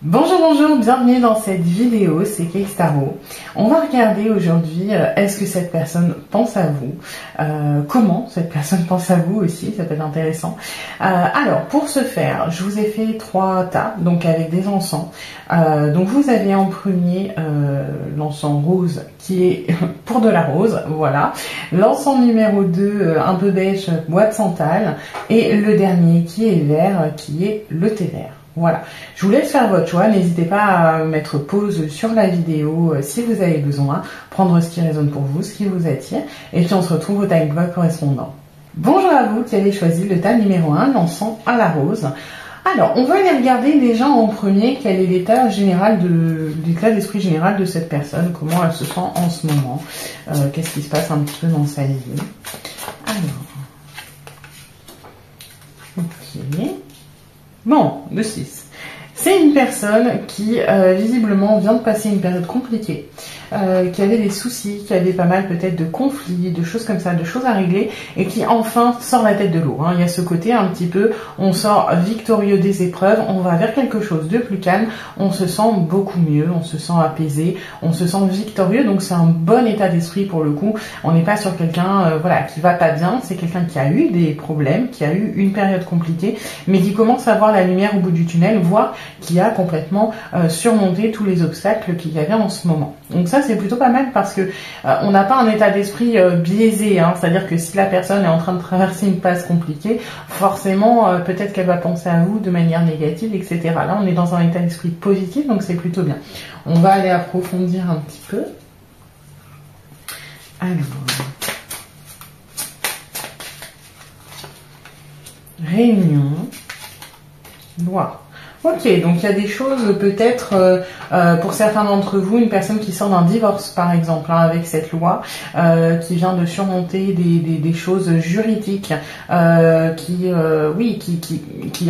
Bonjour, bonjour, bienvenue dans cette vidéo, c'est Cake Tarot. On va regarder aujourd'hui, est-ce que cette personne pense à vous, comment cette personne pense à vous aussi, ça peut être intéressant. Alors, pour ce faire, je vous ai fait 3 tas, donc avec des encens. Donc vous avez en premier l'encens rose qui est pour de la rose, voilà. L'encens numéro 2, un peu beige, bois de santal. Et le dernier qui est vert, qui est le thé vert. Voilà, je vous laisse faire votre choix, n'hésitez pas à mettre pause sur la vidéo si vous avez besoin, prendre ce qui résonne pour vous, ce qui vous attire, et puis on se retrouve au time block correspondant. Bonjour à vous qui avez choisi le tas numéro 1, l'encens à la rose. Alors, on va aller regarder déjà en premier quel est l'état d'esprit général de cette personne, comment elle se sent en ce moment, qu'est-ce qui se passe un petit peu dans sa vie. Alors, ok... Bon, le 6. C'est une personne qui visiblement vient de passer une période compliquée, qui avait des soucis, qui avait pas mal peut-être de conflits, de choses comme ça, de choses à régler, et qui enfin sort la tête de l'eau. Il y a ce côté un petit peu, on sort victorieux des épreuves, on va vers quelque chose de plus calme, on se sent beaucoup mieux, on se sent apaisé, on se sent victorieux, donc c'est un bon état d'esprit pour le coup. On n'est pas sur quelqu'un voilà, qui va pas bien, c'est quelqu'un qui a eu des problèmes, qui a eu une période compliquée, mais qui commence à voir la lumière au bout du tunnel, voire qui a complètement surmonté tous les obstacles qu'il y avait en ce moment. Donc ça c'est plutôt pas mal parce que on n'a pas un état d'esprit biaisé, c'est-à-dire que si la personne est en train de traverser une passe compliquée, forcément peut-être qu'elle va penser à vous de manière négative, etc. Là on est dans un état d'esprit positif, donc c'est plutôt bien. On va aller approfondir un petit peu. Alors... Réunion. Loi. Ok, donc il y a des choses peut-être, pour certains d'entre vous, une personne qui sort d'un divorce par exemple, avec cette loi, qui vient de surmonter des choses juridiques, qui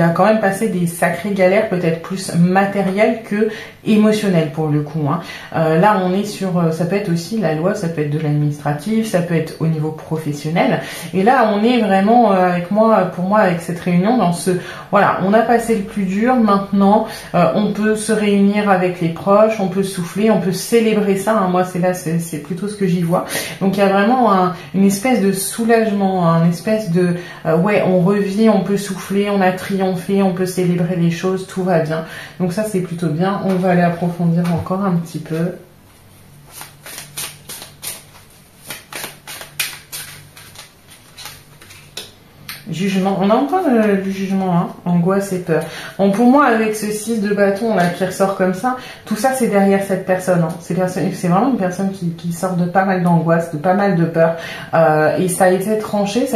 a quand même passé des sacrées galères, peut-être plus matérielles que émotionnelles pour le coup. Là on est sur, ça peut être aussi la loi, ça peut être de l'administratif, ça peut être au niveau professionnel, et là on est vraiment pour moi avec cette réunion dans ce, voilà, on a passé le plus dur, maintenant on peut se réunir avec les proches, on peut souffler, on peut célébrer ça, moi c'est plutôt ce que j'y vois. Donc il y a vraiment une espèce de soulagement, une espèce de ouais, on revit, on peut souffler, on a triomphé, on peut célébrer les choses, tout va bien. Donc ça c'est plutôt bien. On va aller approfondir encore un petit peu. Jugement, on a encore du jugement, angoisse et peur. Bon, pour moi, avec ce 6 de bâton là qui ressort comme ça, tout ça c'est derrière cette personne. C'est vraiment une personne qui sort de pas mal d'angoisse, de pas mal de peur. Et ça a été tranché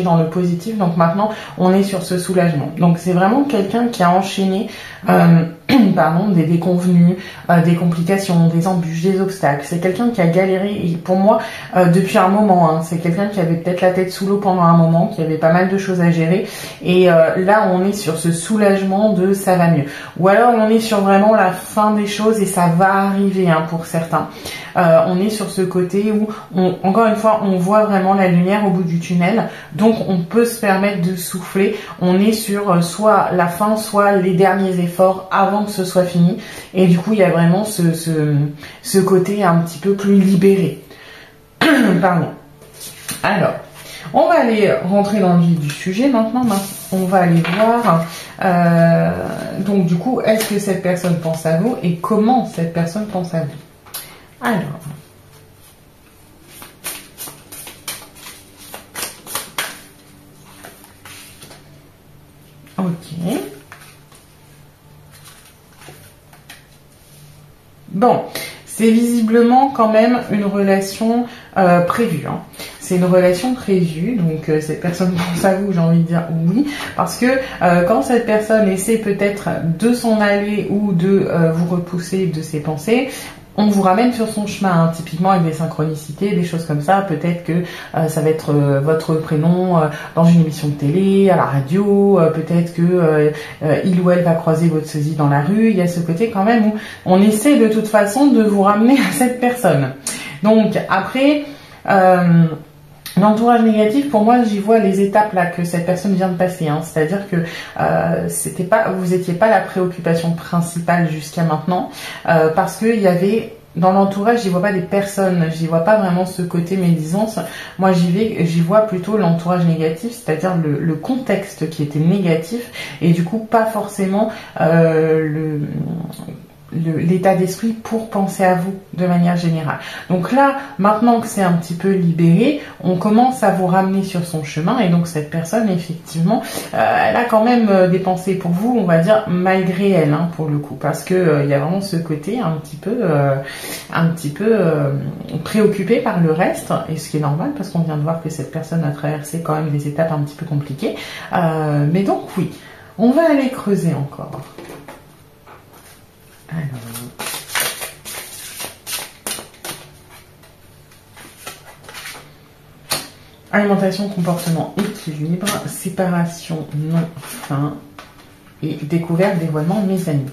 dans le positif. Donc maintenant, on est sur ce soulagement. Donc c'est vraiment quelqu'un qui a enchaîné des déconvenus, des complications, des embûches, des obstacles. C'est quelqu'un qui a galéré, et pour moi, depuis un moment. C'est quelqu'un qui avait peut-être la tête sous l'eau pendant un moment, qui avait pas mal de choses à gérer. Et là, on est sur ce soulagement de ça va mieux. Ou alors, on est sur vraiment la fin des choses et ça va arriver pour certains. On est sur ce côté où, encore une fois, on voit vraiment la lumière au bout du tunnel. Donc, on peut se permettre de souffler. On est sur soit la fin, soit les derniers efforts avant que ce soit fini. Et du coup, il y a vraiment ce côté un petit peu plus libéré. Pardon. Alors, on va aller rentrer dans le vif du sujet maintenant. On va aller voir, donc du coup, est-ce que cette personne pense à vous et comment cette personne pense à vous. Alors, ok. Bon, c'est visiblement quand même une relation prévue. C'est une relation prévue, donc cette personne pense à vous, j'ai envie de dire oui, parce que quand cette personne essaie peut-être de s'en aller ou de vous repousser de ses pensées, on vous ramène sur son chemin, typiquement avec des synchronicités, des choses comme ça. Peut-être que ça va être votre prénom dans une émission de télé, à la radio, peut-être que il ou elle va croiser votre sosie dans la rue. Il y a ce côté quand même où on essaie de toute façon de vous ramener à cette personne. Donc après... L'entourage négatif, pour moi, j'y vois les étapes là que cette personne vient de passer. Hein. C'est-à-dire que vous n'étiez pas la préoccupation principale jusqu'à maintenant, parce qu'il y avait dans l'entourage, j'y vois pas des personnes, j'y vois pas vraiment ce côté médisance. Moi, j'y vois plutôt l'entourage négatif, c'est-à-dire le contexte qui était négatif, et du coup pas forcément l'état d'esprit pour penser à vous de manière générale. Donc là, maintenant que c'est un petit peu libéré, on commence à vous ramener sur son chemin, et donc cette personne, effectivement, elle a quand même des pensées pour vous, on va dire, malgré elle, hein, pour le coup, parce que il y a vraiment ce côté un petit peu préoccupé par le reste, et ce qui est normal, parce qu'on vient de voir que cette personne a traversé quand même des étapes un petit peu compliquées. Mais donc oui, on va aller creuser encore. Alors, alimentation, comportement, équilibre, séparation, non, fin, et découverte, dévoilement, mise à nu.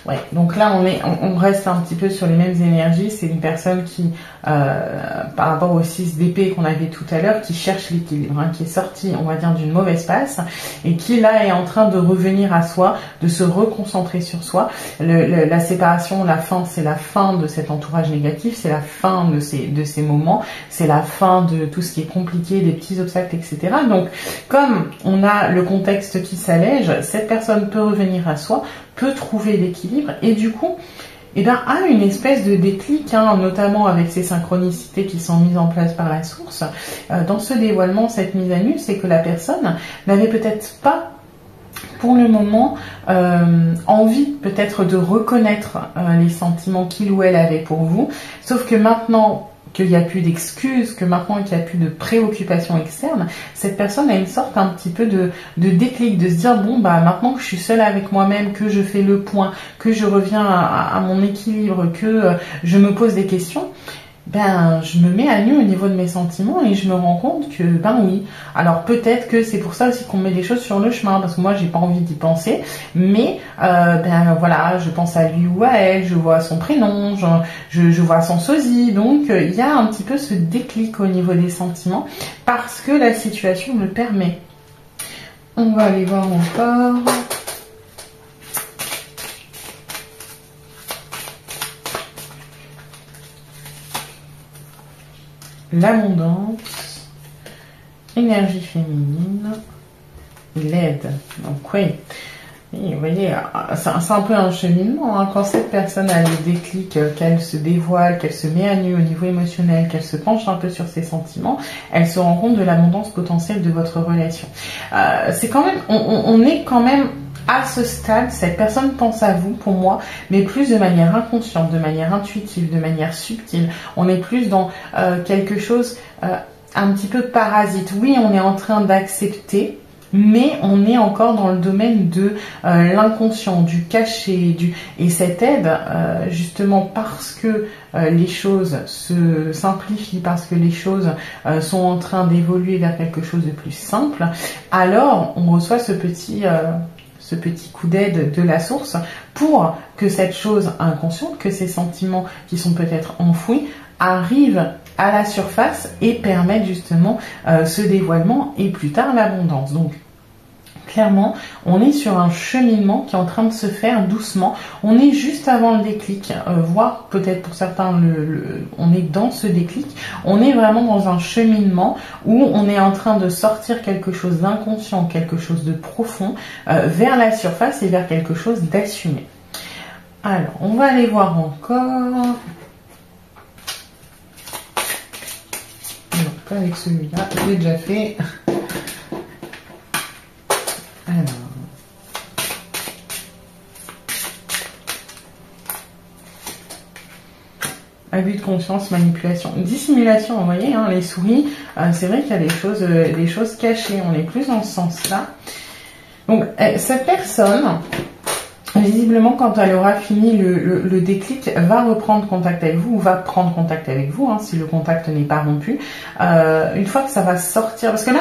Ouais, donc là on reste un petit peu sur les mêmes énergies. C'est une personne qui, par rapport au 6 d'épée qu'on avait tout à l'heure, qui cherche l'équilibre, hein, qui est sortie, on va dire, d'une mauvaise passe, et qui là est en train de revenir à soi, de se reconcentrer sur soi. La séparation, la fin, c'est la fin de cet entourage négatif, c'est la fin de ces moments, c'est la fin de tout ce qui est compliqué, des petits obstacles, etc. Donc, comme on a le contexte qui s'allège, cette personne peut revenir à soi, peut trouver l'équilibre, et du coup, a une espèce de déclic, hein, notamment avec ces synchronicités qui sont mises en place par la source. Dans ce dévoilement, cette mise à nu, c'est que la personne n'avait peut-être pas pour le moment envie peut-être de reconnaître les sentiments qu'il ou elle avait pour vous, sauf que maintenant qu'il n'y a plus d'excuses, que maintenant qu'il n'y a plus de préoccupations externes, cette personne a une sorte un petit peu de déclic, de se dire bon bah maintenant que je suis seule avec moi-même, que je fais le point, que je reviens à mon équilibre, que je me pose des questions, ben je me mets à nu au niveau de mes sentiments et je me rends compte que ben oui. Alors peut-être que c'est pour ça aussi qu'on met les choses sur le chemin, parce que moi j'ai pas envie d'y penser, mais ben voilà, je pense à lui ou à elle, je vois son prénom, je vois son sosie, donc il y a un petit peu ce déclic au niveau des sentiments parce que la situation me permet. On va aller voir encore. L'abondance, énergie féminine, l'aide. Donc oui, vous voyez, c'est un peu un cheminement. Hein. Quand cette personne a le déclic, qu'elle se dévoile, qu'elle se met à nu au niveau émotionnel, qu'elle se penche un peu sur ses sentiments, elle se rend compte de l'abondance potentielle de votre relation. C'est quand même, on est quand même à ce stade, cette personne pense à vous, pour moi, mais plus de manière inconsciente, de manière intuitive, de manière subtile. On est plus dans quelque chose un petit peu parasite. Oui, on est en train d'accepter, mais on est encore dans le domaine de l'inconscient, du caché, et cette aide, justement parce que les choses se simplifient, parce que les choses sont en train d'évoluer vers quelque chose de plus simple, alors on reçoit ce petit coup d'aide de la source pour que cette chose inconsciente, que ces sentiments qui sont peut-être enfouis, arrivent à la surface et permettent justement ce dévoilement et plus tard l'abondance. Donc clairement, on est sur un cheminement qui est en train de se faire doucement. On est juste avant le déclic, voire peut-être pour certains, on est dans ce déclic. On est vraiment dans un cheminement où on est en train de sortir quelque chose d'inconscient, quelque chose de profond, vers la surface et vers quelque chose d'assumé. Alors, on va aller voir encore. Non, pas avec celui-là, je l'ai déjà fait. Alors. Abus de confiance, manipulation, dissimulation, vous voyez, hein, les souris, c'est vrai qu'il y a des choses cachées, on est plus dans ce sens-là. Donc, cette personne, visiblement, quand elle aura fini le déclic, va reprendre contact avec vous, ou va prendre contact avec vous, hein, si le contact n'est pas rompu. Une fois que ça va sortir, parce que là,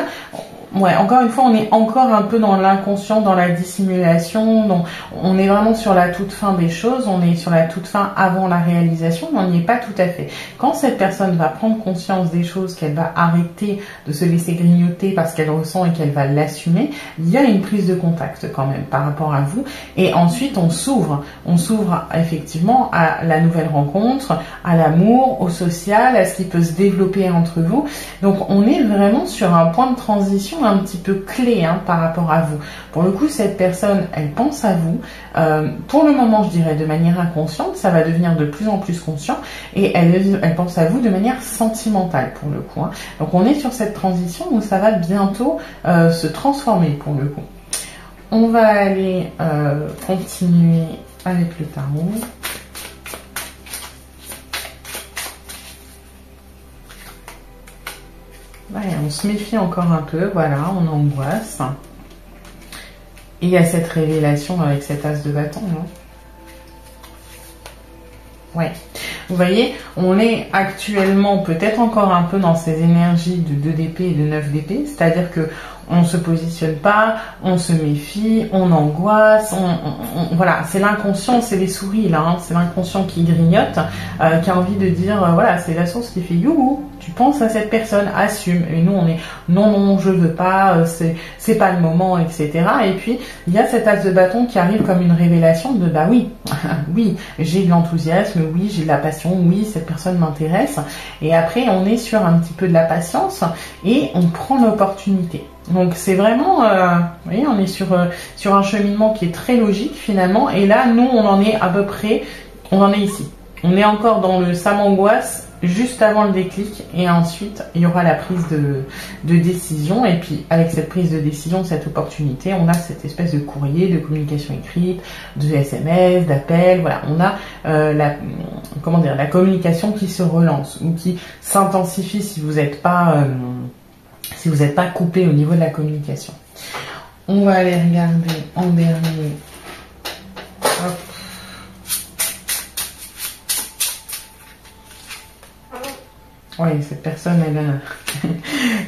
Ouais, encore une fois, on est encore un peu dans l'inconscient, dans la dissimulation. Donc, on est vraiment sur la toute fin des choses. On est sur la toute fin avant la réalisation, mais on n'y est pas tout à fait. Quand cette personne va prendre conscience des choses, qu'elle va arrêter de se laisser grignoter parce qu'elle ressent et qu'elle va l'assumer, il y a une prise de contact quand même par rapport à vous. Et ensuite, on s'ouvre. On s'ouvre effectivement à la nouvelle rencontre, à l'amour, au social, à ce qui peut se développer entre vous. Donc, on est vraiment sur un point de transition un petit peu clé par rapport à vous. Pour le coup, cette personne, elle pense à vous. Pour le moment, je dirais de manière inconsciente, ça va devenir de plus en plus conscient et elle pense à vous de manière sentimentale pour le coup. Donc, on est sur cette transition où ça va bientôt se transformer pour le coup. On va aller continuer avec le tarot. Ouais, on se méfie encore un peu, voilà, on angoisse. Et il y a cette révélation avec cet as de bâton, non? Ouais. Vous voyez, on est actuellement peut-être encore un peu dans ces énergies de 2 d'épée et de 9 d'épée, c'est-à-dire que on se positionne pas, on se méfie, on angoisse, voilà, c'est l'inconscient, c'est les souris là, c'est l'inconscient qui grignote, qui a envie de dire, voilà, c'est la source qui fait youhou, tu penses à cette personne, assume, et nous on est non, je veux pas, c'est pas le moment, etc. Et puis il y a cet as de bâton qui arrive comme une révélation de bah oui, oui, j'ai de l'enthousiasme, oui, j'ai de la passion, oui, cette personne m'intéresse, et après on est sur un petit peu de la patience et on prend l'opportunité. Donc c'est vraiment, vous voyez, on est sur un cheminement qui est très logique finalement. Et là, nous, on en est à peu près, on en est ici. On est encore dans le ça m'angoisse juste avant le déclic. Et ensuite, il y aura la prise de décision. Et puis, avec cette prise de décision, cette opportunité, on a cette espèce de courrier, de communication écrite, de SMS, d'appel. Voilà, on a la communication qui se relance ou qui s'intensifie si vous n'êtes pas... si vous n'êtes pas coupé au niveau de la communication. On va aller regarder en dernier. Hop. Oui, cette personne, elle,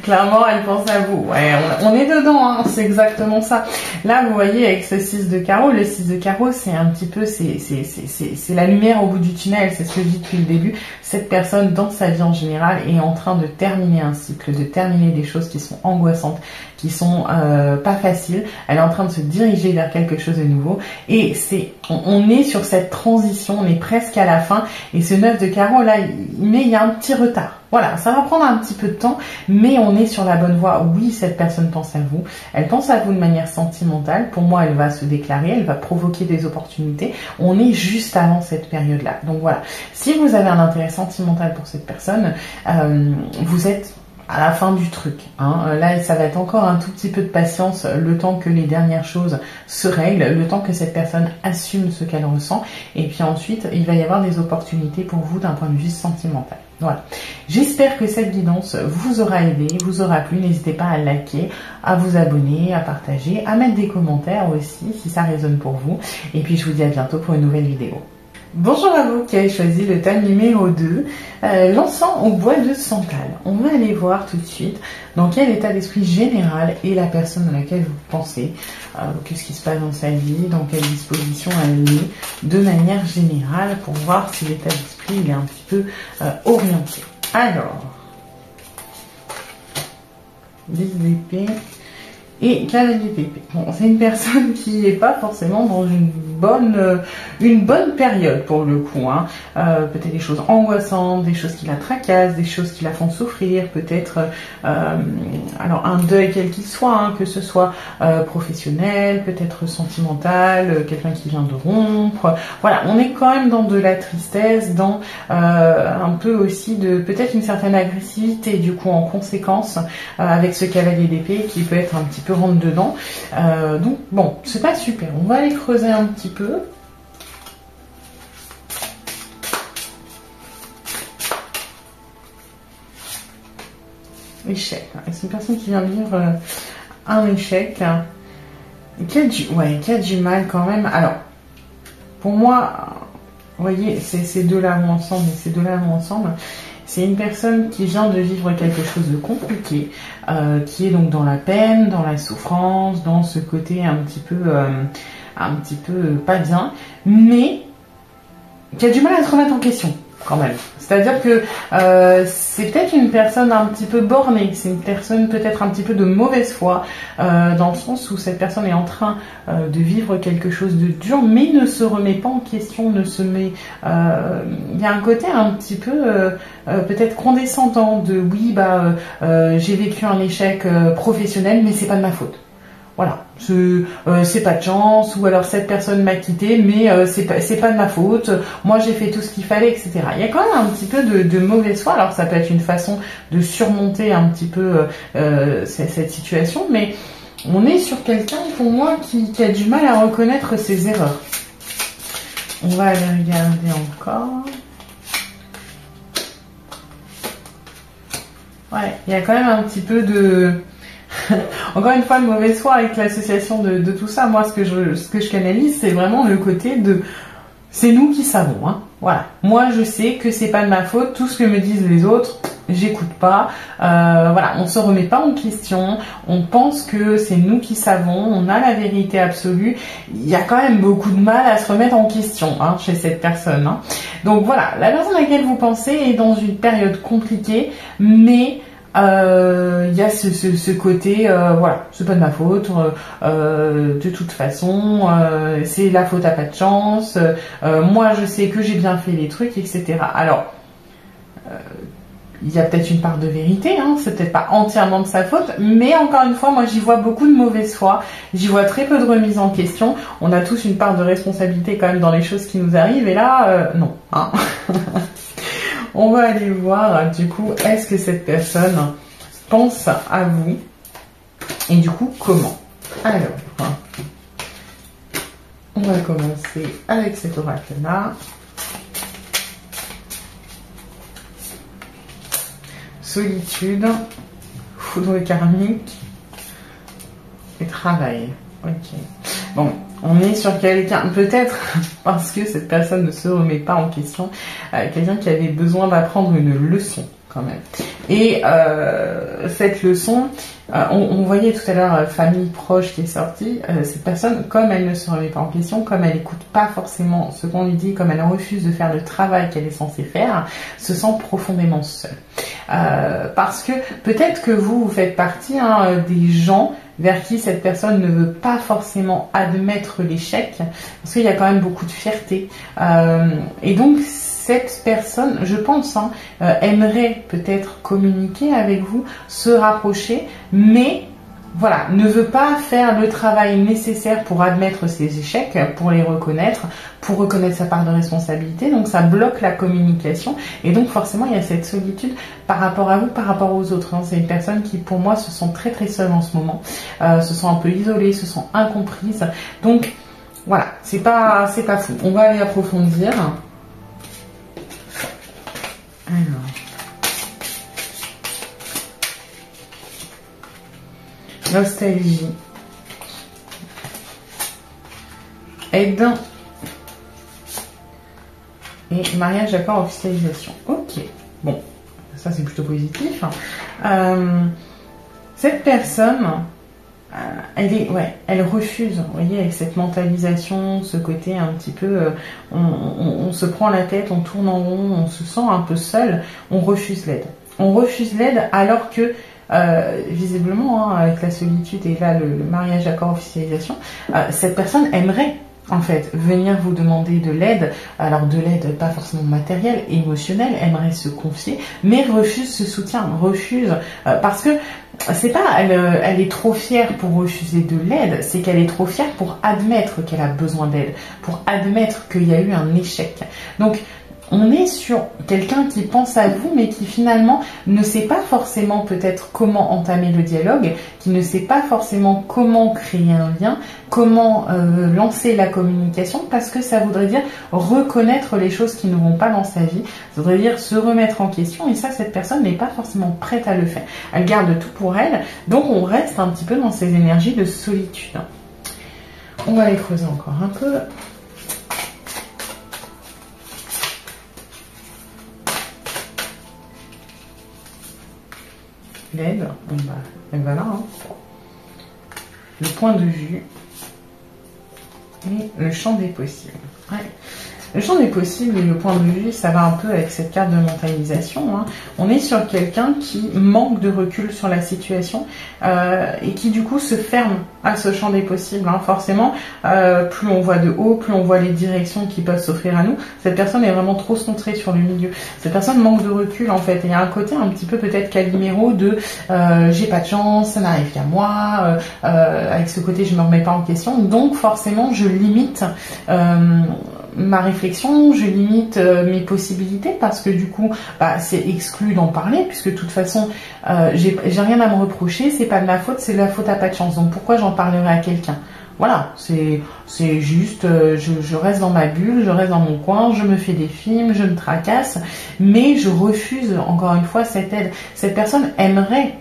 clairement, elle pense à vous. Ouais, on est dedans, c'est exactement ça. Là, vous voyez, avec ce 6 de carreau, le 6 de carreau, c'est un petit peu, c'est la lumière au bout du tunnel, c'est ce que je dis depuis le début. Cette personne, dans sa vie en général, est en train de terminer un cycle, de terminer des choses qui sont angoissantes, qui sont pas faciles. Elle est en train de se diriger vers quelque chose de nouveau. Et on est sur cette transition, on est presque à la fin. Et ce 9 de carreau, là, il y a un petit retard. Voilà, ça va prendre un petit peu de temps, mais on est sur la bonne voie. Oui, cette personne pense à vous. Elle pense à vous de manière sentimentale. Pour moi, elle va se déclarer, elle va provoquer des opportunités. On est juste avant cette période-là. Donc voilà, si vous avez un intérêt sentimental pour cette personne, vous êtes à la fin du truc. Là, ça va être encore un tout petit peu de patience, le temps que les dernières choses se règlent, le temps que cette personne assume ce qu'elle ressent. Et puis ensuite, il va y avoir des opportunités pour vous d'un point de vue sentimental. Voilà. J'espère que cette guidance vous aura aidé, vous aura plu. N'hésitez pas à liker, à vous abonner, à partager, à mettre des commentaires aussi si ça résonne pour vous. Et puis je vous dis à bientôt pour une nouvelle vidéo. Bonjour à vous qui avez choisi le thème numéro 2, l'encens au bois de santal. On va aller voir tout de suite dans quel état d'esprit général est la personne à laquelle vous pensez, qu'est-ce qui se passe dans sa vie, dans quelle disposition elle est, de manière générale, pour voir si l'état d'esprit il est un petit peu orienté. Alors, 10 d'épée et cavalier d'épée. Bon, c'est une personne qui n'est pas forcément dans une bonne période pour le coup. Peut-être des choses angoissantes, des choses qui la tracassent, des choses qui la font souffrir, peut-être alors un deuil quel qu'il soit, que ce soit professionnel, peut-être sentimental, quelqu'un qui vient de rompre. Voilà, on est quand même dans de la tristesse, dans un peu aussi de peut-être une certaine agressivité du coup en conséquence avec ce cavalier d'épée qui peut être un petit peu rentre dedans. Donc bon, c'est pas super. On va aller creuser un petit peu. Échec. C'est une personne qui vient de vivre un échec. Qui a du mal quand même. Alors, pour moi, vous voyez, ces deux-là vont ensemble et ces deux-là vont ensemble. c'est une personne qui vient de vivre quelque chose de compliqué, qui est donc dans la peine, dans la souffrance, dans ce côté un petit peu pas bien, mais qui a du mal à se remettre en question quand même. C'est-à-dire que c'est peut-être une personne un petit peu bornée, c'est une personne peut-être un petit peu de mauvaise foi, dans le sens où cette personne est en train de vivre quelque chose de dur, mais ne se remet pas en question, ne se met... Il y a un côté un petit peu peut-être condescendant de oui, j'ai vécu un échec professionnel, mais c'est pas de ma faute. Voilà, c'est pas de chance, ou alors cette personne m'a quitté, mais c'est pas de ma faute, moi j'ai fait tout ce qu'il fallait, etc. Il y a quand même un petit peu de mauvaise foi, alors ça peut être une façon de surmonter un petit peu cette situation, mais on est sur quelqu'un, pour moi, qui a du mal à reconnaître ses erreurs. On va aller regarder encore. Ouais, il y a quand même un petit peu de... Encore une fois, de mauvaise foi avec l'association de tout ça. Moi, ce que je canalise, c'est vraiment le côté de... C'est nous qui savons, hein. Voilà. Moi, je sais que c'est pas de ma faute. Tout ce que me disent les autres, j'écoute pas. Voilà, on se remet pas en question. On pense que c'est nous qui savons. On a la vérité absolue. Il y a quand même beaucoup de mal à se remettre en question, hein, chez cette personne, hein. Donc voilà, la personne à laquelle vous pensez est dans une période compliquée, mais... il y a ce côté, voilà, c'est pas de ma faute, de toute façon, c'est la faute à pas de chance, moi je sais que j'ai bien fait les trucs, etc. Alors, il y a peut-être une part de vérité, hein, c'est peut-être pas entièrement de sa faute, mais encore une fois, moi j'y vois beaucoup de mauvaise foi, j'y vois très peu de remise en question, on a tous une part de responsabilité quand même dans les choses qui nous arrivent, et là, non, hein. On va aller voir, du coup, est-ce que cette personne pense à vous? Et du coup, comment? Alors, on va commencer avec cet oracle-là. Solitude, foudre karmique et travail. Ok. Bon, on est sur quelqu'un, peut-être parce que cette personne ne se remet pas en question, quelqu'un qui avait besoin d'apprendre une leçon quand même. Et cette leçon, on voyait tout à l'heure famille proche qui est sortie, cette personne, comme elle ne se remet pas en question, comme elle n'écoute pas forcément ce qu'on lui dit, comme elle refuse de faire le travail qu'elle est censée faire, se sent profondément seule. Parce que peut-être que vous faites partie des gens vers qui cette personne ne veut pas forcément admettre l'échec, parce qu'il y a quand même beaucoup de fierté. Et donc, cette personne, je pense, aimerait peut-être communiquer avec vous, se rapprocher, mais voilà, ne veut pas faire le travail nécessaire pour admettre ses échecs, pour les reconnaître, pour reconnaître sa part de responsabilité. Donc ça bloque la communication et donc forcément il y a cette solitude par rapport à vous, par rapport aux autres. C'est une personne qui pour moi se sent très très seule en ce moment, se sent un peu isolée, se sent incomprise. Donc voilà, c'est pas fou. On va aller approfondir. Alors... nostalgie, aide et mariage, accord, officialisation. Ok, bon, ça c'est plutôt positif. Cette personne, elle refuse, vous voyez, avec cette mentalisation, ce côté un petit peu, on se prend la tête, on tourne en rond, on se sent un peu seul, on refuse l'aide. On refuse l'aide alors que visiblement, avec la solitude et là le mariage, accord, officialisation, cette personne aimerait en fait venir vous demander de l'aide, alors de l'aide pas forcément matérielle, émotionnelle, aimerait se confier, mais refuse ce soutien, refuse parce que c'est pas elle est trop fière pour refuser de l'aide, c'est qu'elle est trop fière pour admettre qu'elle a besoin d'aide, pour admettre qu'il y a eu un échec. Donc on est sur quelqu'un qui pense à vous, mais qui finalement ne sait pas forcément peut-être comment entamer le dialogue, qui ne sait pas forcément comment créer un lien, comment lancer la communication, parce que ça voudrait dire reconnaître les choses qui ne vont pas dans sa vie, ça voudrait dire se remettre en question, et ça, cette personne n'est pas forcément prête à le faire. Elle garde tout pour elle, donc on reste un petit peu dans ces énergies de solitude. On va les creuser encore un peu. l'aide. Bon, bah, elle va là. Hein. Le point de vue et le champ des possibles. Ouais. Le champ des possibles et le point de vue, ça va un peu avec cette carte de mentalisation. Hein. On est sur quelqu'un qui manque de recul sur la situation et qui du coup se ferme à ce champ des possibles. Hein. Forcément, plus on voit de haut, plus on voit les directions qui peuvent s'offrir à nous. Cette personne est vraiment trop centrée sur le milieu. Cette personne manque de recul en fait. Et il y a un côté un petit peu peut-être Calimero de j'ai pas de chance, ça n'arrive qu'à moi. Avec ce côté, je me remets pas en question. Donc forcément, je limite ma réflexion, je limite mes possibilités parce que du coup bah, c'est exclu d'en parler puisque de toute façon j'ai rien à me reprocher, c'est pas de ma faute, c'est de la faute à pas de chance, donc pourquoi j'en parlerai à quelqu'un? Voilà, c'est juste, je reste dans ma bulle, je reste dans mon coin, je me fais des films, je me tracasse, mais je refuse encore une fois cette aide. Cette personne aimerait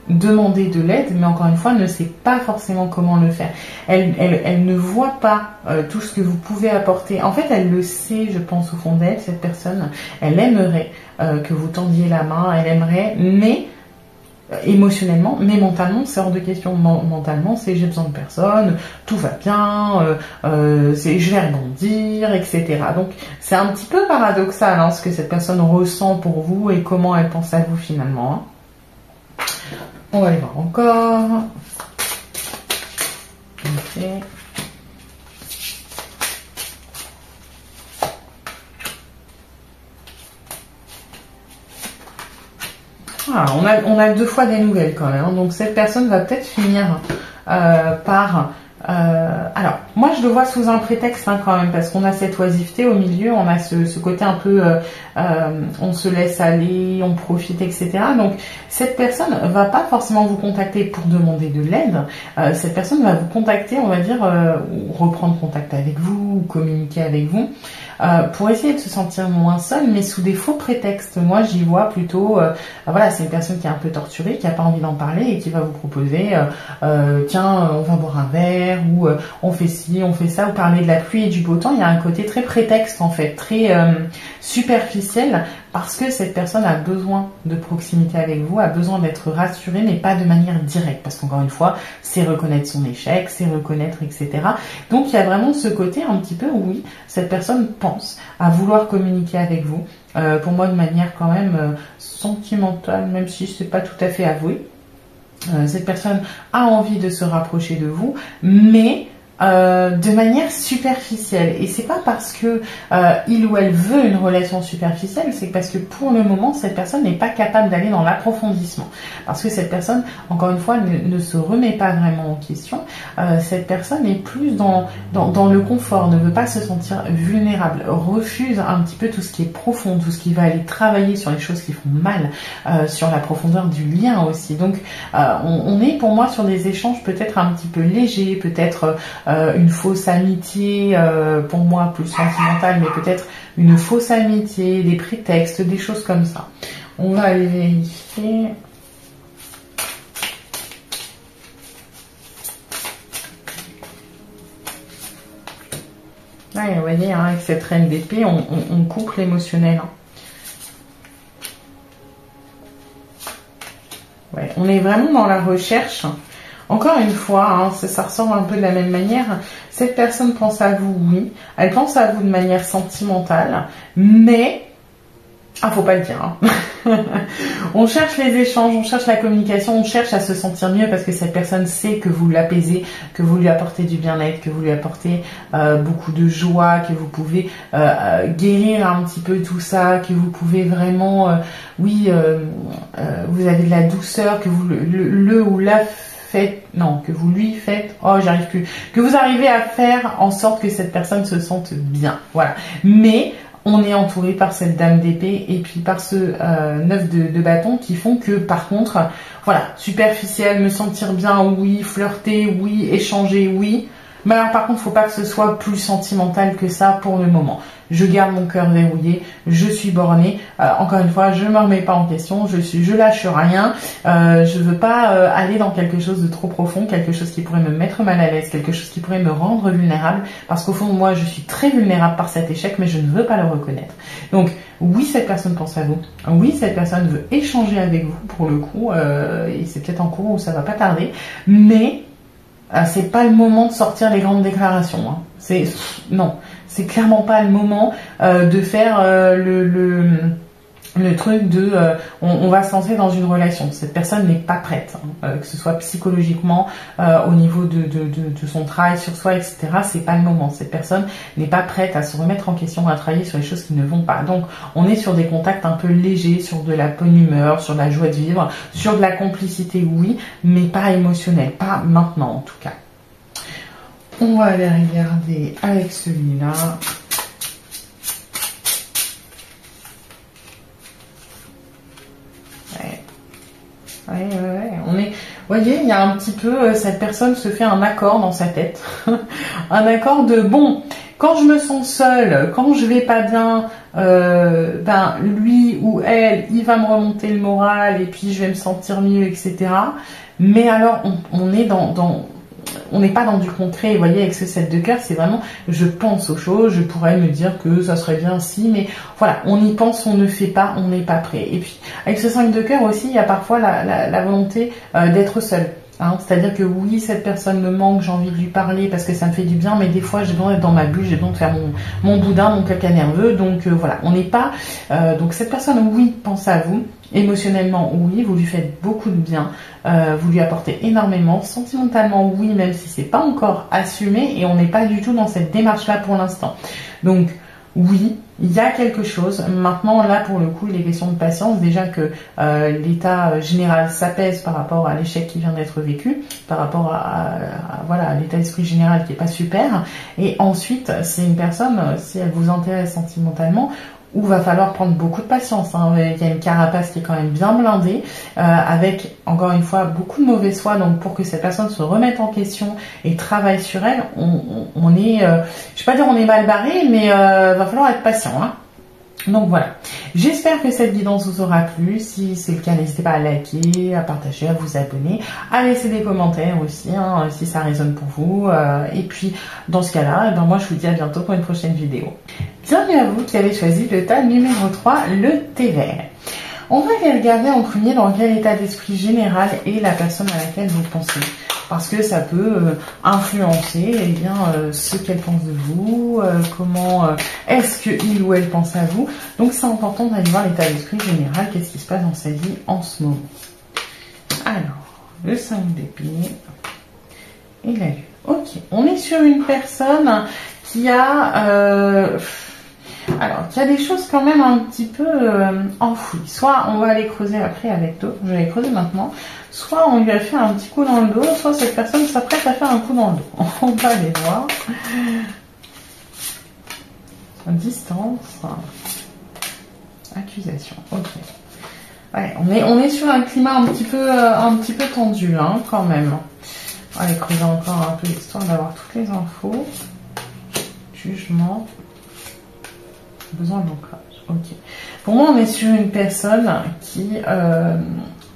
demander de l'aide, mais encore une fois, ne sait pas forcément comment le faire. Elle ne voit pas tout ce que vous pouvez apporter. En fait, elle le sait, je pense, au fond d'elle, cette personne. Elle aimerait que vous tendiez la main, elle aimerait, mais émotionnellement, mais mentalement, c'est hors de question. Mentalement, c'est j'ai besoin de personne, tout va bien, c'est je vais rebondir, etc. Donc, c'est un petit peu paradoxal hein, ce que cette personne ressent pour vous et comment elle pense à vous finalement. Hein. On va aller voir encore. Ok. Ah, on a 2 fois des nouvelles quand même. Hein. Donc cette personne va peut-être finir par... alors, moi je le vois sous un prétexte hein, quand même, parce qu'on a cette oisiveté au milieu, on a ce côté un peu, on se laisse aller, on profite, etc. Donc, cette personne va pas forcément vous contacter pour demander de l'aide, cette personne va vous contacter, on va dire, ou reprendre contact avec vous, ou communiquer avec vous, pour essayer de se sentir moins seul, mais sous des faux prétextes. Moi, j'y vois plutôt, voilà, c'est une personne qui est un peu torturée, qui a pas envie d'en parler et qui va vous proposer, tiens, on va boire un verre, ou on fait ci, on fait ça, ou parler de la pluie et du beau temps. Il y a un côté très prétexte en fait, très superficiel, parce que cette personne a besoin de proximité avec vous, a besoin d'être rassurée, mais pas de manière directe, parce qu'encore une fois, c'est reconnaître son échec, c'est reconnaître, etc. Donc il y a vraiment ce côté un petit peu, oui, cette personne pense à vouloir communiquer avec vous, pour moi de manière quand même sentimentale, même si c'est pas tout à fait avoué. Cette personne a envie de se rapprocher de vous, mais de manière superficielle. Et c'est pas parce que il ou elle veut une relation superficielle, c'est parce que pour le moment, cette personne n'est pas capable d'aller dans l'approfondissement. Parce que cette personne, encore une fois, ne se remet pas vraiment en question. Cette personne est plus dans le confort, ne veut pas se sentir vulnérable, refuse un petit peu tout ce qui est profond, tout ce qui va aller travailler sur les choses qui font mal, sur la profondeur du lien aussi. Donc, on est pour moi sur des échanges peut-être un petit peu légers, peut-être une fausse amitié, pour moi plus sentimentale, mais peut-être une fausse amitié, des prétextes, des choses comme ça. On va aller vérifier. Là, vous voyez, hein, avec cette reine d'épée, on coupe l'émotionnel. Hein. Ouais, on est vraiment dans la recherche. Encore une fois, hein, ça ressemble un peu de la même manière. Cette personne pense à vous, oui. Elle pense à vous de manière sentimentale, mais... Ah, faut pas le dire. Hein. On cherche les échanges, on cherche la communication, on cherche à se sentir mieux parce que cette personne sait que vous l'apaisez, que vous lui apportez du bien-être, que vous lui apportez beaucoup de joie, que vous pouvez guérir un petit peu tout ça, que vous pouvez vraiment... oui, vous avez de la douceur, que vous le ou la... faites, non, que vous lui faites, oh j'arrive plus, que vous arrivez à faire en sorte que cette personne se sente bien, voilà. Mais on est entouré par cette dame d'épée et puis par ce 9 de bâton qui font que par contre, voilà, superficiel, me sentir bien, oui, flirter, oui, échanger, oui, Mais alors par contre, faut pas que ce soit plus sentimental que ça pour le moment. Je garde mon cœur verrouillé, je suis bornée. Encore une fois, je me remets pas en question, je lâche rien. Je veux pas aller dans quelque chose de trop profond, quelque chose qui pourrait me mettre mal à l'aise, quelque chose qui pourrait me rendre vulnérable. Parce qu'au fond, moi, je suis très vulnérable par cet échec, mais je ne veux pas le reconnaître. Donc, oui, cette personne pense à vous. Oui, cette personne veut échanger avec vous pour le coup. Et c'est peut-être en cours où ça va pas tarder, mais c'est pas le moment de sortir les grandes déclarations. Hein. Non, c'est clairement pas le moment de faire le truc de on va se lancer dans une relation. Cette personne n'est pas prête, hein, que ce soit psychologiquement, au niveau de son travail sur soi, etc. C'est pas le moment. Cette personne n'est pas prête à se remettre en question, à travailler sur les choses qui ne vont pas. Donc on est sur des contacts un peu légers, sur de la bonne humeur, sur de la joie de vivre, sur de la complicité, oui, mais pas émotionnelle, pas maintenant en tout cas. On va aller regarder avec celui-là. Ouais. On est, voyez, il y a un petit peu, cette personne se fait un accord dans sa tête. Un accord de, bon, quand je me sens seule, quand je vais pas bien, ben, lui ou elle, il va me remonter le moral et puis je vais me sentir mieux, etc. Mais alors, on est on n'est pas dans du concret, vous voyez, avec ce 7 de cœur, c'est vraiment, je pense aux choses, je pourrais me dire que ça serait bien si, mais voilà, on y pense, on ne fait pas, on n'est pas prêt. Et puis, avec ce 5 de cœur aussi, il y a parfois la volonté d'être seul. Hein, c'est-à-dire que oui, cette personne me manque, j'ai envie de lui parler parce que ça me fait du bien, mais des fois j'ai besoin d'être dans ma bulle, j'ai besoin de faire mon boudin, mon caca nerveux, donc voilà, on n'est pas... donc cette personne, oui, pense à vous, émotionnellement, oui, vous lui faites beaucoup de bien, vous lui apportez énormément, sentimentalement, oui, même si c'est pas encore assumé, et on n'est pas du tout dans cette démarche-là pour l'instant. Donc, oui, il y a quelque chose. Maintenant, là, pour le coup, il est question de patience. Déjà que l'état général s'apaise par rapport à l'échec qui vient d'être vécu, par rapport à l'état d'esprit général qui est pas super. Et ensuite, c'est une personne, si elle vous intéresse sentimentalement, où va falloir prendre beaucoup de patience. Hein. Il y a une carapace qui est quand même bien blindée, avec, encore une fois, beaucoup de mauvaise foi. Donc, pour que cette personne se remette en question et travaille sur elle, on est, je vais pas dire on est mal barré, mais va falloir être patient. Hein. Donc voilà, j'espère que cette guidance vous aura plu. Si c'est le cas, n'hésitez pas à liker, à partager, à vous abonner, à laisser des commentaires aussi, hein, si ça résonne pour vous. Et puis, dans ce cas-là, moi je vous dis à bientôt pour une prochaine vidéo. Bienvenue à vous qui avez choisi le tas numéro 3, le thé vert. On va aller regarder en premier dans quel état d'esprit général est la personne à laquelle vous pensez. Parce que ça peut influencer ce qu'elle pense de vous, comment est-ce qu'il ou elle pense à vous. Donc c'est important d'aller voir l'état d'esprit général, qu'est-ce qui se passe dans sa vie en ce moment. Alors, le 5 d'épée et la lune. Ok, on est sur une personne qui a... qui a des choses quand même un petit peu enfouies. Soit on va aller creuser après avec d'autres, je vais les creuser maintenant. Soit on lui a fait un petit coup dans le dos, soit cette personne s'apprête à faire un coup dans le dos. On va aller voir. Distance. Accusation. Ok. Ouais, on est sur un climat un petit peu tendu, hein, quand même. On va aller creuser encore un peu l'histoire d'avoir toutes les infos. Jugement. Besoin d'ancrage. Ok. Pour moi, on est sur une personne qui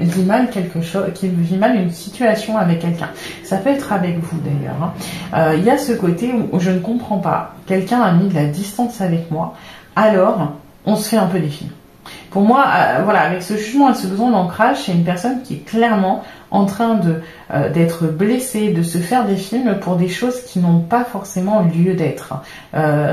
vit mal quelque chose, qui vit mal une situation avec quelqu'un. Ça peut être avec vous d'ailleurs. Hein. Il y a ce côté où je ne comprends pas. Quelqu'un a mis de la distance avec moi. Alors, on se fait un peu des films. Pour moi, voilà, avec ce jugement et ce besoin d'ancrage, c'est une personne qui est clairement en train d'être blessée, de se faire des films pour des choses qui n'ont pas forcément lieu d'être.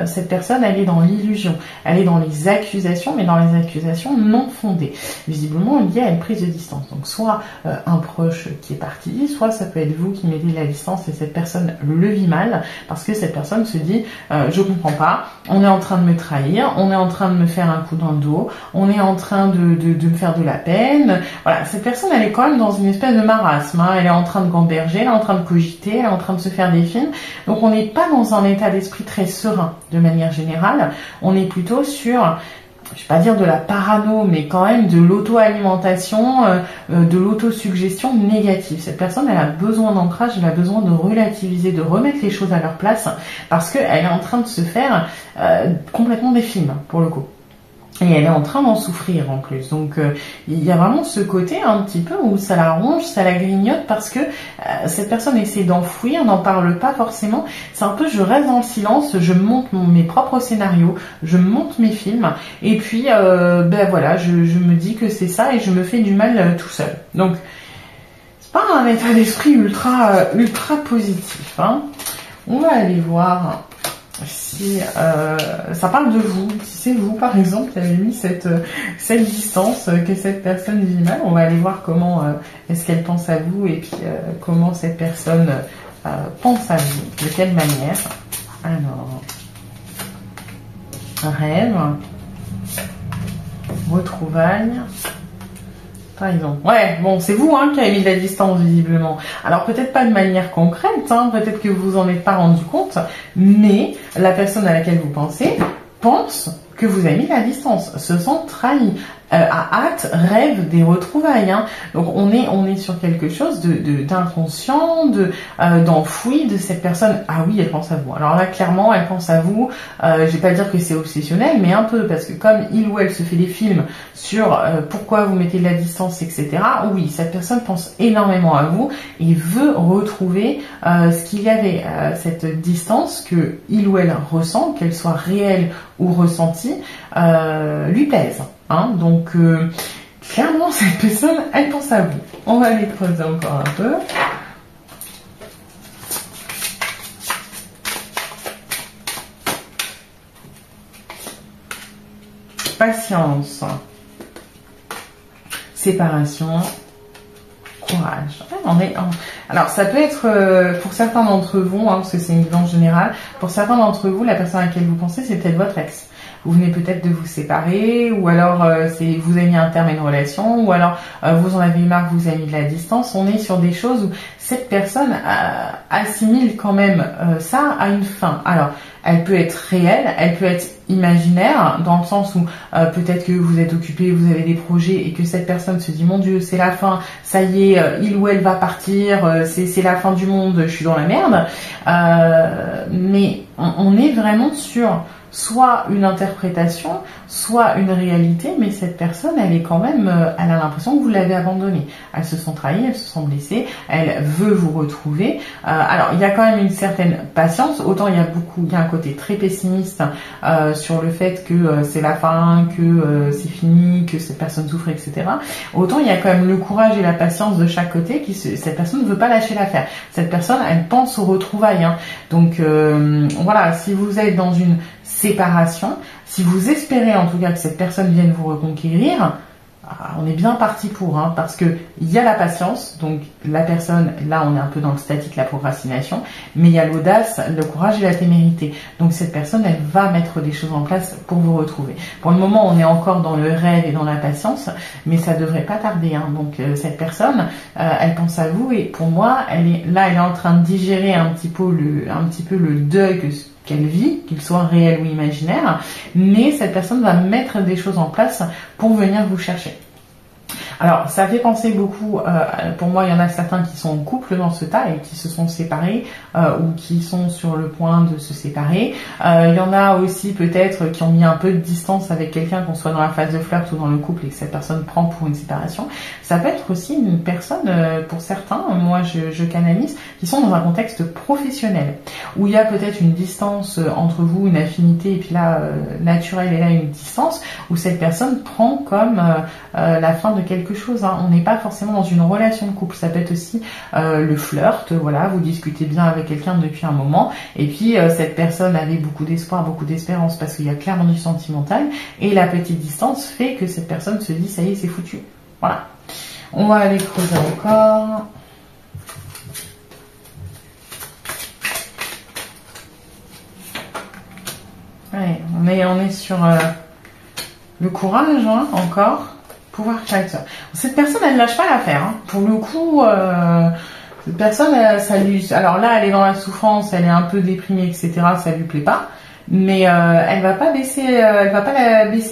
Cette personne, elle est dans l'illusion, elle est dans les accusations, mais dans les accusations non fondées. Visiblement liées à une prise de distance. Donc soit un proche qui est parti, soit ça peut être vous qui mettez de la distance et cette personne le vit mal, parce que cette personne se dit je comprends pas, on est en train de me trahir, on est en train de me faire un coup dans le dos, on est en train de me faire de la peine. Voilà, cette personne, elle est quand même dans une espèce de marasme, hein. Elle est en train de gamberger, elle est en train de cogiter, elle est en train de se faire des films. Donc on n'est pas dans un état d'esprit très serein de manière générale. On est plutôt sur je vais pas dire de la parano, mais quand même de l'auto-alimentation, de l'autosuggestion négative. Cette personne, elle a besoin d'ancrage, elle a besoin de relativiser, de remettre les choses à leur place, parce qu'elle est en train de se faire complètement des films, pour le coup. Et elle est en train d'en souffrir en plus. Donc il y a vraiment ce côté un petit peu où ça la ronge, ça la grignote parce que cette personne essaie d'enfouir, n'en parle pas forcément. C'est un peu je reste dans le silence, je monte mes propres scénarios, je monte mes films et puis ben voilà, je me dis que c'est ça et je me fais du mal tout seul. Donc c'est pas un état d'esprit ultra positif. Hein. On va aller voir si ça parle de vous, si c'est vous par exemple qui avez mis cette distance, que cette personne vit mal, on va aller voir comment est-ce qu'elle pense à vous et puis comment cette personne pense à vous, de quelle manière. Alors, rêve, retrouvailles. Par exemple. Ouais, bon, c'est vous qui avez mis de la distance visiblement. Alors peut-être pas de manière concrète, peut-être que vous en êtes pas rendu compte, mais la personne à laquelle vous pensez pense que vous avez mis de la distance, se sent trahi, a hâte, rêve des retrouvailles. Donc on est sur quelque chose d'inconscient, d'enfoui de cette personne. Ah oui, elle pense à vous. Alors là, clairement, elle pense à vous. Je vais pas dire que c'est obsessionnel, mais un peu, parce que comme il ou elle se fait des films sur pourquoi vous mettez de la distance, etc. Oui, cette personne pense énormément à vous et veut retrouver ce qu'il y avait, cette distance que il ou elle ressent, qu'elle soit réelle ou ressentie, lui plaise. Donc, clairement, cette personne, elle pense à vous. On va aller creuser encore un peu. Patience. Séparation. Courage. Alors, ça peut être, pour certains d'entre vous, parce que c'est une vision générale, pour certains d'entre vous, la personne à laquelle vous pensez, c'est peut-être votre ex. Vous venez peut-être de vous séparer, ou alors vous avez mis un terme à une relation, ou alors vous en avez eu marre, vous avez mis de la distance. On est sur des choses où cette personne assimile quand même ça à une fin. Alors, elle peut être réelle, elle peut être imaginaire, dans le sens où peut-être que vous êtes occupé, vous avez des projets et que cette personne se dit « Mon Dieu, c'est la fin, ça y est, il ou elle va partir, c'est la fin du monde, je suis dans la merde. » Mais on est vraiment sur soit une interprétation, soit une réalité, mais cette personne, elle est quand même, elle a l'impression que vous l'avez abandonnée. Elle se sent trahie, elle se sent blessée, elle veut vous retrouver. Alors, il y a quand même une certaine patience. Autant il y a un côté très pessimiste sur le fait que c'est la fin, que c'est fini, que cette personne souffre, etc. Autant il y a quand même le courage et la patience de chaque côté. Cette personne ne veut pas lâcher l'affaire. Cette personne, elle pense aux retrouvailles. Donc voilà, si vous êtes dans une séparation, si vous espérez en tout cas que cette personne vienne vous reconquérir, on est bien parti pour, parce que il y a la patience, donc la personne, là on est un peu dans le statique, la procrastination, mais il y a l'audace, le courage et la témérité. Donc cette personne, elle va mettre des choses en place pour vous retrouver. Pour le moment, on est encore dans le rêve et dans la patience, mais ça devrait pas tarder. Donc cette personne, elle pense à vous et pour moi, elle est en train de digérer un petit peu le deuil qu'elle vit, qu'il soit réel ou imaginaire, mais cette personne va mettre des choses en place pour venir vous chercher. Alors, ça fait penser beaucoup, pour moi, il y en a certains qui sont en couple dans ce tas et qui se sont séparés ou qui sont sur le point de se séparer. Il y en a aussi peut-être qui ont mis un peu de distance avec quelqu'un, qu'on soit dans la phase de flirt ou dans le couple et que cette personne prend pour une séparation. Ça peut être aussi une personne, pour certains, moi je canalise, qui sont dans un contexte professionnel, où il y a peut-être une distance entre vous, une affinité, et puis là, naturelle, et là une distance, où cette personne prend comme la fin de quelque chose. On n'est pas forcément dans une relation de couple, ça peut être aussi le flirt, voilà, vous discutez bien avec quelqu'un depuis un moment, et puis cette personne avait beaucoup d'espoir, beaucoup d'espérance, parce qu'il y a clairement du sentimental, et la petite distance fait que cette personne se dit, ça y est, c'est foutu. Voilà. On va aller creuser encore. Ouais, on est sur le courage, encore. Pouvoir créateur. Cette personne, elle ne lâche pas l'affaire. Pour le coup, cette personne, ça lui... Alors là, elle est dans la souffrance, elle est un peu déprimée, etc. Ça lui plaît pas. mais elle va pas baisser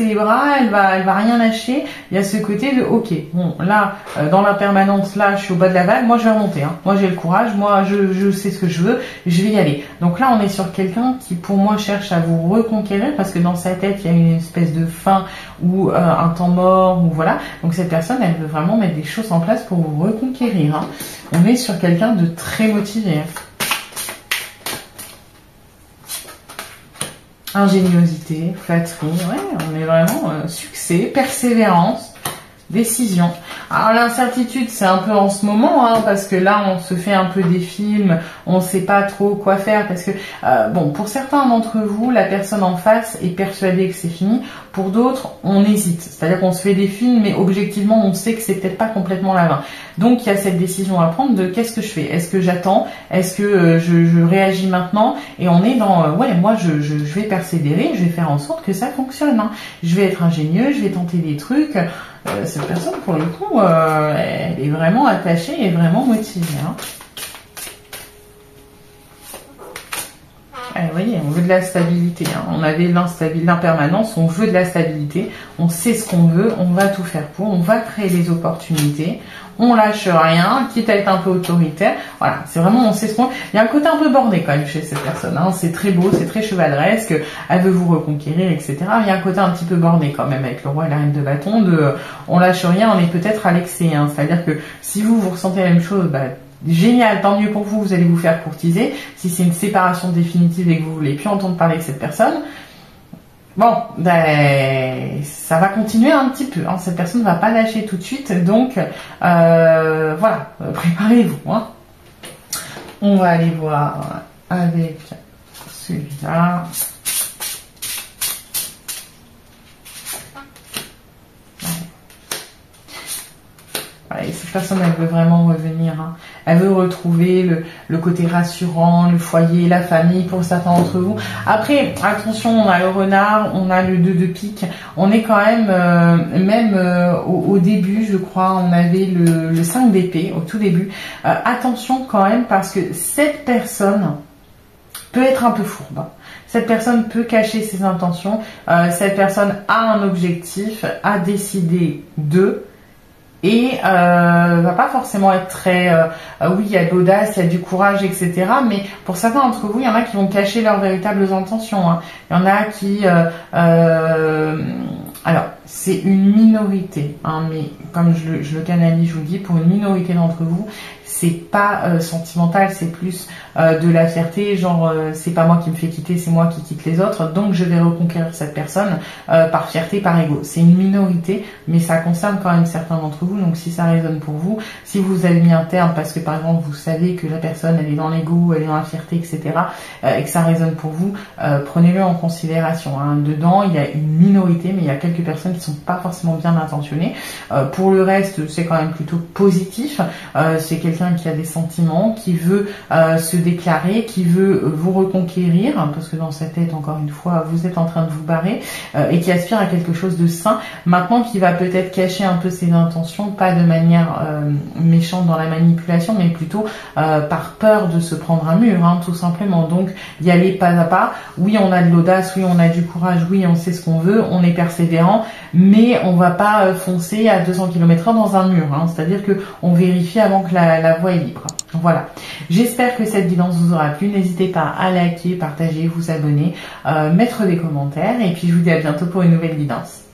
les bras, elle va rien lâcher. Il y a ce côté de ok, bon là dans l'impermanence, là je suis au bas de la vague, moi je vais remonter, hein. Moi j'ai le courage, moi je sais ce que je veux, je vais y aller. Donc là on est sur quelqu'un qui pour moi cherche à vous reconquérir, parce que dans sa tête il y a une espèce de fin ou un temps mort, ou voilà. Donc cette personne elle veut vraiment mettre des choses en place pour vous reconquérir, hein. On est sur quelqu'un de très motivé, hein. Ingéniosité, flatterie, ouais, on est vraiment succès, persévérance, décision. Alors l'incertitude, c'est un peu en ce moment, hein, parce que là, on se fait un peu des films, on sait pas trop quoi faire, parce que, bon, pour certains d'entre vous, la personne en face est persuadée que c'est fini. Pour d'autres, on hésite. C'est-à-dire qu'on se fait des films, mais objectivement, on sait que c'est peut-être pas complètement la fin. Donc, il y a cette décision à prendre de qu'est-ce que je fais? Est-ce que j'attends? Est-ce que je réagis maintenant? Et on est dans, ouais, moi, je vais persévérer, je vais faire en sorte que ça fonctionne, hein. Je vais être ingénieux, je vais tenter des trucs. Cette personne, pour le coup, elle est vraiment attachée et vraiment motivée, hein. Vous voyez, on veut de la stabilité, hein. On avait l'impermanence, on veut de la stabilité, on sait ce qu'on veut, on va tout faire pour, on va créer des opportunités, on lâche rien, quitte à être un peu autoritaire. Voilà, c'est vraiment, on sait ce qu'on veut. Il y a un côté un peu borné quand même chez cette personne, hein. C'est très beau, c'est très chevaleresque, elle veut vous reconquérir, etc. Il y a un côté un petit peu borné quand même avec le roi et la reine de bâton, de on lâche rien, on est peut-être à l'excès, hein. C'est-à-dire que si vous ressentez la même chose, bah, génial, tant mieux pour vous, vous allez vous faire courtiser. Si c'est une séparation définitive et que vous voulez plus entendre parler de cette personne, bon, ben, ça va continuer un petit peu, hein. Cette personne ne va pas lâcher tout de suite, donc voilà, préparez-vous, hein. On va aller voir avec celui-là. Et cette personne, elle veut vraiment revenir, hein. Elle veut retrouver le côté rassurant, le foyer, la famille pour certains d'entre vous. Après, attention, on a le renard, on a le 2 de pique. On est quand même, au début, je crois, on avait le 5 d'épée, au tout début. Attention quand même, parce que cette personne peut être un peu fourbe. Cette personne peut cacher ses intentions. Cette personne a un objectif, a décidé de... Et va pas forcément être très oui, il y a de l'audace, il y a du courage, etc. Mais pour certains d'entre vous, il y en a qui vont cacher leurs véritables intentions, hein. Il y en a qui alors c'est une minorité, hein, mais comme je le canalise, je vous le dis, pour une minorité d'entre vous, c'est pas sentimental, c'est plus de la fierté, genre c'est pas moi qui me fais quitter, c'est moi qui quitte les autres, donc je vais reconquérir cette personne par fierté, par ego. C'est une minorité, mais ça concerne quand même certains d'entre vous, donc si ça résonne pour vous, si vous avez mis un terme parce que par exemple vous savez que la personne elle est dans l'ego, elle est dans la fierté, etc., et que ça résonne pour vous, prenez-le en considération, hein. Dedans il y a une minorité, mais il y a quelques personnes qui sont pas forcément bien intentionnées. Pour le reste, c'est quand même plutôt positif. C'est quelqu'un qui a des sentiments, qui veut se déclarer, qui veut vous reconquérir, parce que dans sa tête, encore une fois, vous êtes en train de vous barrer, et qui aspire à quelque chose de sain. Maintenant, qui va peut-être cacher un peu ses intentions, pas de manière méchante dans la manipulation, mais plutôt par peur de se prendre un mur, hein, tout simplement. Donc, y aller pas à pas. Oui, on a de l'audace, oui, on a du courage, oui, on sait ce qu'on veut, on est persévérant, mais on va pas foncer à 200 km/h dans un mur, hein. C'est-à-dire que on vérifie avant que la voie est libre. Voilà. J'espère que cette guidance vous aura plu. N'hésitez pas à liker, partager, vous abonner, mettre des commentaires, et puis je vous dis à bientôt pour une nouvelle guidance.